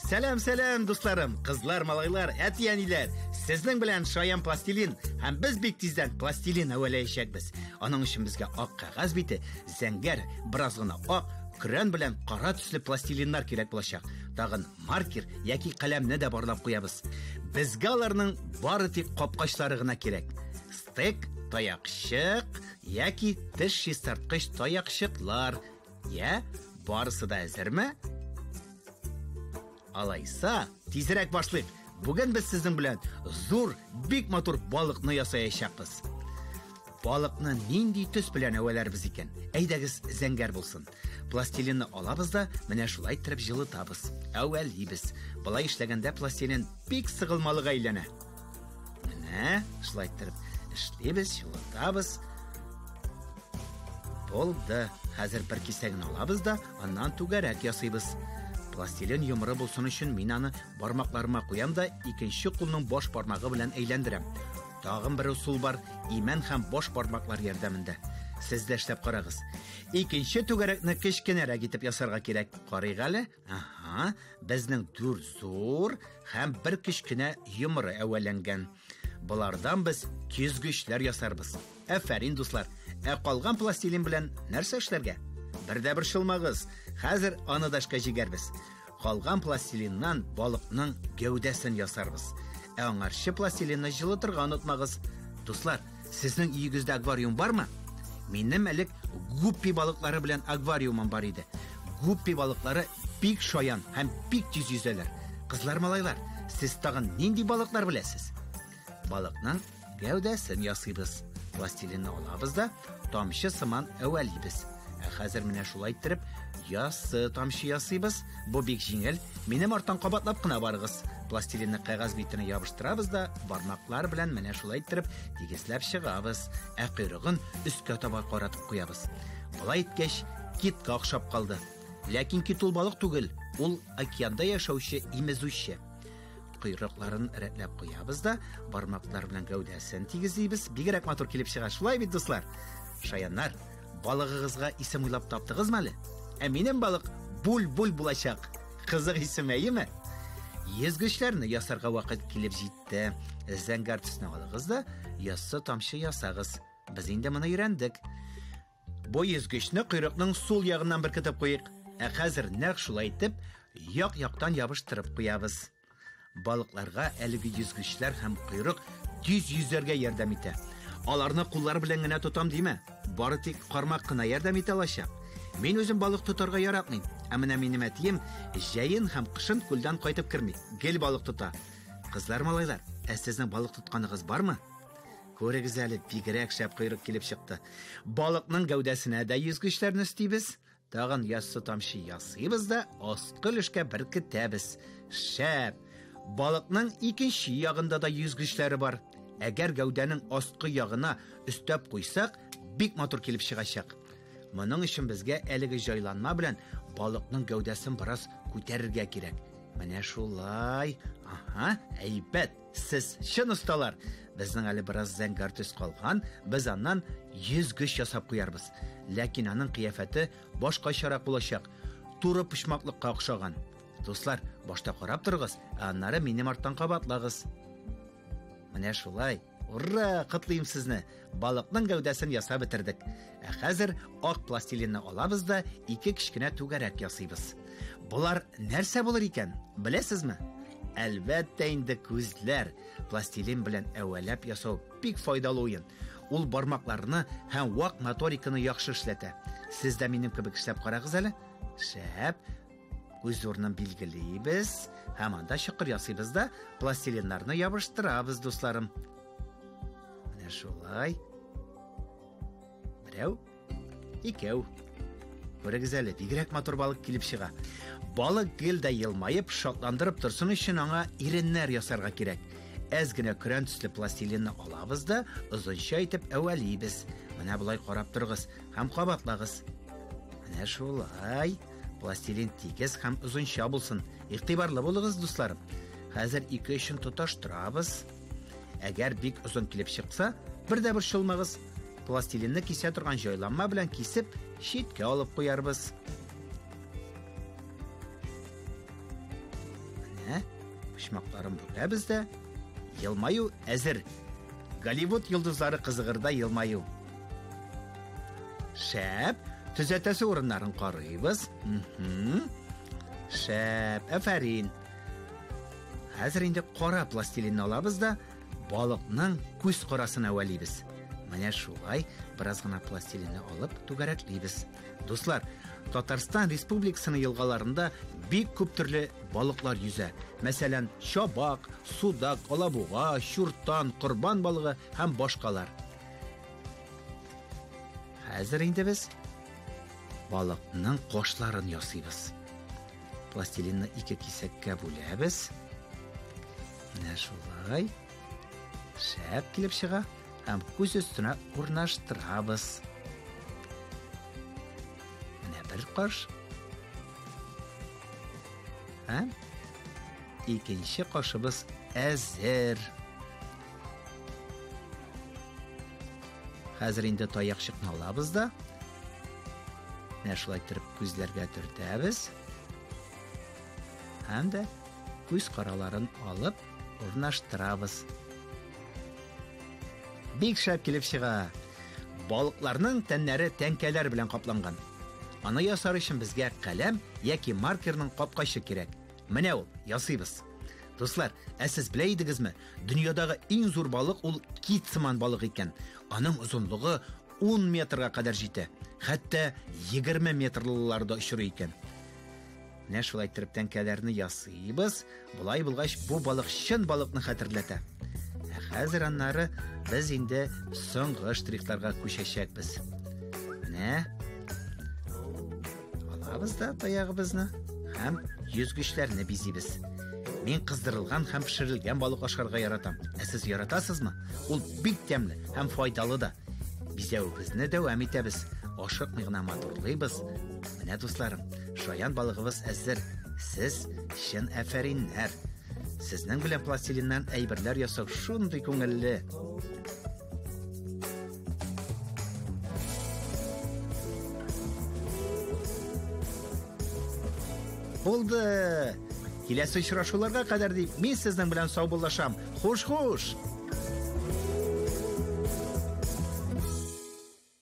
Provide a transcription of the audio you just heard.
Сәлем, дусларым, кызлар, малайлар, әти-әниләр. Сезнең белән шаян пластилин һәм без бик тиздән пластилин әвәләячәкбез. Аның өчен безгә ак кәгазь бите, зәңгәр, бераз гына ак, крен белән кара төсле пластилиннар кирәк булачак. Тагын маркер яки каләмне дә барлап куябыз. Безгә аларның бары тик капкачлары гына кирәк. Стек, таякчык яки теш чистарткыч таякчыклар. Я, барысы да әзерме? Алайса, тизрәк башлыйк. Бүген без сезнең белән зур, бик матур балыкны ясаячакбыз. Балыкны нинди төс белән әвәләрбез икән? Әйдәгез, зәңгәр булсын. Пластилинны алабыз да, менә шулай итеп җылытабыз. Әвәлибез. Булай эшләгәндә пластилин бик сыгылмалыга әйләнә. Менә шулай итеп эшлибез, җылытабыз. Булды. Хәзер бер кисәген алабыз да, аннан түгәрәк ясыйбыз. Пластилин йомры булсын өчен мин аны бармакларыма куям да, икенче кулның баш бармагы белән әйләндерәм. Тагын бер усул бар, имән һәм баш бармаклар ярдәмендә. Сез дә эшләп карагыз. Икенче түгәрәкне кечкенәрәк итеп ясарга кирәк. Карыйк әле. Безнең дүр зур һәм бер кечкенә йомры әвәләнгән. Булардан без кизгечләр ясарбыз. Афәрин, дуслар. Калган пластилин белән нәрсә эшләргә? Бер шылмагыз. Хәзер аны дашка җигәрбез. Калган пластилиннан балыкның гәүдәсен ясарбыз. Аңарчы пластилинны җылытырга онытмагыз. Дуслар, сезнең өегездә аквариум бармы? Минем элек гуппи балыклары белән аквариумым бар иде. Гуппи балыклары бик шаян һәм бик тиз yüзәләр. Кызлар, малайлар, сез тагын нинди балыклар беләсез? Балыкның гәүдәсен ясыйбыз. Пластилинны алабыз да, тамчы сыман әвәлибез. Хәзер менә шулай итеп яссы тамчы ясыйбыз. Бу бик җиңел. Минем арттан кабатлап кына барыгыз. Пластилинны кәгазь битенә ябыштырабыз да, бармаклар белән менә шулай итеп тигезләп чыгабыз. Койрыгын өскә таба каратып куябыз. Булай иткәч, китка охшап калды. Ләкин кит ул балык түгел, ул океанда яшәүче имезүче. Койрыкларын рәтләп куябыз да, бармаклар белән гәүдәсен тигезлибез. Бигрәк матур килеп чыга. Шулай бит, дуслар. Шаяннар, балыгыгызга исем уйлап таптыгызмы әле? Минем балык Булбул булачак. Кызык исем әйеме? Йөзгечләрне ясарга вакыт килеп җитте. Зәңгәр төсне алыгыз да, яссы тамчы ясагыз. Без инде моны өйрәндек. Бу йөзгечне койрыкның сул ягыннан беркетеп куйык. Хәзер нәкъ шулай итеп, як-яктан ябыштырып куябыз. Балыкларга әлеге йөзгечләр һәм койрык тиз yüзәргә ярдәм итә. Аларны куллар белән генә тотам димә. Бары тик кармак кына ярдәм итә алачак. Мин үзем балык тотарга яратмыйм. Менә минем әтием җәен һәм кышын күлдән кайтып керми. Гел балык тота. Кызлар, малайлар, сезнең балык тотканыгыз бармы? Күрегез әле, бигрәк шәп койрык килеп чыкты. Балыкның гәүдәсенә дә йөзгечләрне үстибез. Тагын яссы тамчы ясыйбыз да, аскы өлешкә беркетәбез. Шәп. Балыкның икенче ягында да йөзгечләре бар. Әгәр гәүдәнең аскы ягына өстәп куйсак, бик матур килеп чыгачак. Моның өчен безгә әлеге җайланма белән балыкның гәүдәсен бераз күтәрергә кирәк. Менә шулай. Әйбәт. Сез чын осталар. Безнең әле бераз зәңгәр төс калган, без аннан йөзгеч ясап куярбыз. Ләкин аның кыяфәте башкачарак булачак. Туры пычмаклыкка охшаган. Дуслар, башта карап торыгыз, аннары минем арттан кабатлагыз. Менә шулай. Ура, кытлыйм сезне. Балыкның гәүдәсен ясап бетердек. Хәзер ак пластилинны алабыз да, ике кичкенә түгәрәк ясыйбыз. Булар нәрсә булыр икән? Беләсезме? Әлбәттә инде күзләр. Пластилин белән әвәләп ясау бик файдалы уен. Ул бармакларны һәм вак моториканы яхшы эшләтә. Сез дә минем кебек эшләп карагыз әле. Шәп. Күз урынын билгелибез, һәм анда чокыр ясыйбыз да, пластилиннарны ябыштырабыз, дусларым. Менә шулай. Берәү, икәү. Күрегез әле, бигрәк матур балык килеп чыга. Балык гел дә елмаеп, шатландырып торсын өчен аңа иреннәр ясарга кирәк. Әз генә крен төсле пластилинны алабыз да, озынча итеп әвәлибез. Менә булай карап торыгыз һәм кабатлагыз. Менә шулай. Пластилин тигез һәм озынча булсын. Игътибарлы булыгыз, дусларым. Хәзер ике өчен тоташтырабыз. Әгәр бик озын килеп чыкса, бер шылмагыз. Пластилинны кисә торган җайланма белән кисеп, читкә алып куярбыз. башмакларын бүгәбез дә, елмаю әзер. Голливуд йолдызлары кызыгырда елмаю. Шәп, төзәтәсе урыннарын карыйбыз. Шәп, афарин. Хәзер инде кара пластилинны алабыз да, балыкның күз карасын әвәлибез. Менә шулай бераз гына пластилинны алып түгәрәклибез. Дуслар, Татарстан Республикасының елгаларында бик күп төрле балыклар yüзә. Мәсәлән, чабак, судак, алабуга, чуртан, корбан балыгы һәм башкалар. Хәзер инде без балыкның кашларын ясыйбыз. Пластилинны 2 кисәккә бүләбез. Менә шулай. Шәп килеп чыга һәм күз өстенә урнаштырабыз. Менә бер каш. Һәм икенче кашыбыз әзер. Хәзер инде таякчыкны алабыз да, менә шулай итеп күзләргә төртәбез. Һәм дә күз караларын алып урнаштырабыз. Бик шәп килеп чыга. Балыкларның тәннәре тәңкәләр белән капланган. Аны ясар өчен безгә каләм яки маркерның капкачы кирәк. Менә ул, ясыйбыз. Дуслар, сез белә идегезме? Дөньядагы иң зур балык ул кит сыман балык икән. Аның озынлыгы 10 метрга кадәр җитә. Хәтта 20 метрлыларда очрый икән. Менә шулай итеп тәңкәләрне ясыйбыз. Булай булгач, бу балык чын балыкны хәтерләтә. Хәзер аннары без инде соңгы штрихларга күчәчәкбез. Менә алабыз да таягыбызны һәм йөзгечләрне бизибез. Мин кыздырылган һәм пешерелгән балык ашарга яратам. Сез яратасызмы? Ул бик тәмле һәм файдалы да. Бизәүебезне дәвам итәбез. Ашыкмый гына матурлыйбыз. Менә дусларым, шаян балыгыбыз әзер. Сез чын афариннәр. Сезнең белән пластилиннан әйберләр ясау шундый күңелле. Булды. Киләсе очрашуларга кадәр дип, мин сезнең белән саубуллашам. Хуш-хуш.